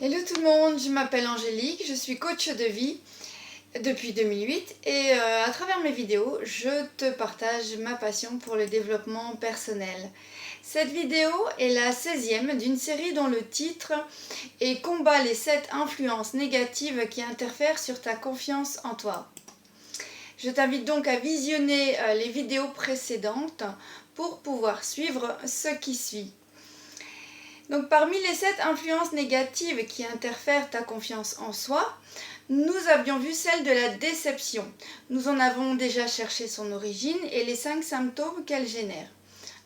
Hello tout le monde, je m'appelle Angélique, je suis coach de vie depuis 2008 et à travers mes vidéos, je te partage ma passion pour le développement personnel. Cette vidéo est la 16e d'une série dont le titre est Combat les 7 influences négatives qui interfèrent sur ta confiance en toi. Je t'invite donc à visionner les vidéos précédentes pour pouvoir suivre ce qui suit. Donc parmi les 7 influences négatives qui interfèrent ta confiance en soi, nous avions vu celle de la déception. Nous en avons déjà cherché son origine et les 5 symptômes qu'elle génère.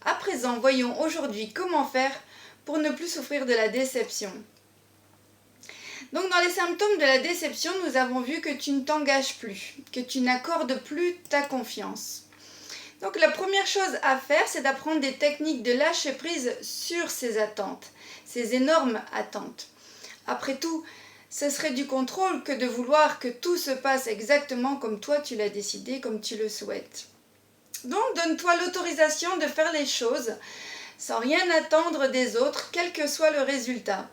À présent, voyons aujourd'hui comment faire pour ne plus souffrir de la déception. Donc dans les symptômes de la déception, nous avons vu que tu ne t'engages plus, que tu n'accordes plus ta confiance. Donc la première chose à faire, c'est d'apprendre des techniques de lâcher prise sur ces attentes, ces énormes attentes. Après tout, ce serait du contrôle que de vouloir que tout se passe exactement comme toi tu l'as décidé, comme tu le souhaites. Donc donne-toi l'autorisation de faire les choses sans rien attendre des autres, quel que soit le résultat.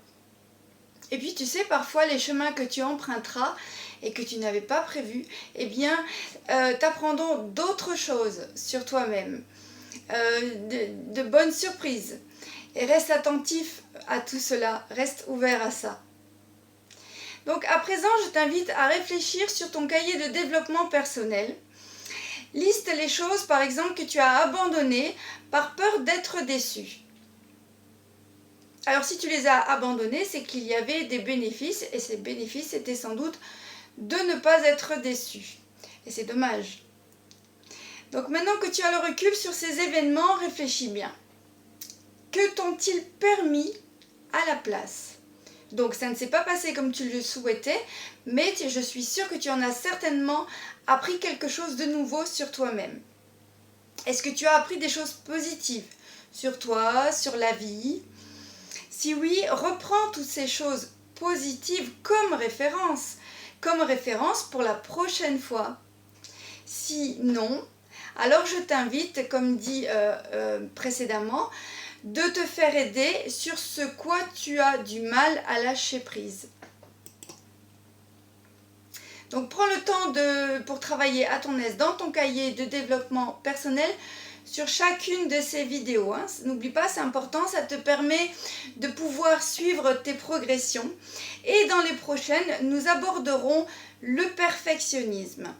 Et puis tu sais, parfois les chemins que tu emprunteras et que tu n'avais pas prévus, eh bien, t'apprendront d'autres choses sur toi-même, de bonnes surprises. Et reste attentif à tout cela, reste ouvert à ça. Donc à présent, je t'invite à réfléchir sur ton cahier de développement personnel. Liste les choses, par exemple, que tu as abandonnées par peur d'être déçu. Alors si tu les as abandonnés, c'est qu'il y avait des bénéfices, et ces bénéfices étaient sans doute de ne pas être déçu. Et c'est dommage. Donc maintenant que tu as le recul sur ces événements, réfléchis bien. Que t'ont-ils permis à la place? Donc ça ne s'est pas passé comme tu le souhaitais, mais je suis sûre que tu en as certainement appris quelque chose de nouveau sur toi-même. Est-ce que tu as appris des choses positives sur toi, sur la vie? Si oui, reprends toutes ces choses positives comme référence pour la prochaine fois. Si non, alors je t'invite, comme dit précédemment, de te faire aider sur ce quoi tu as du mal à lâcher prise. Donc prends le temps pour travailler à ton aise dans ton cahier de développement personnel sur chacune de ces vidéos. N'oublie pas, c'est important, ça te permet de pouvoir suivre tes progressions. Et dans les prochaines, nous aborderons le perfectionnisme.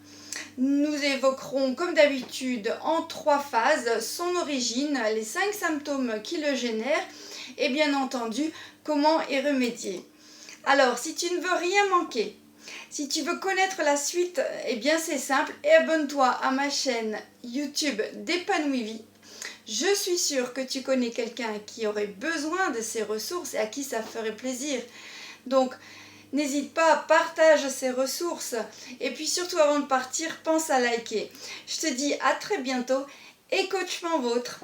Nous évoquerons, comme d'habitude, en 3 phases, son origine, les 5 symptômes qui le génèrent et bien entendu, comment y remédier. Alors, si tu ne veux rien manquer, si tu veux connaître la suite, eh bien c'est simple, abonne-toi à ma chaîne YouTube d'Épanouie Vie. Je suis sûre que tu connais quelqu'un qui aurait besoin de ces ressources et à qui ça ferait plaisir. Donc, n'hésite pas, partage ces ressources. Et puis surtout, avant de partir, pense à liker. Je te dis à très bientôt et coachement vôtre.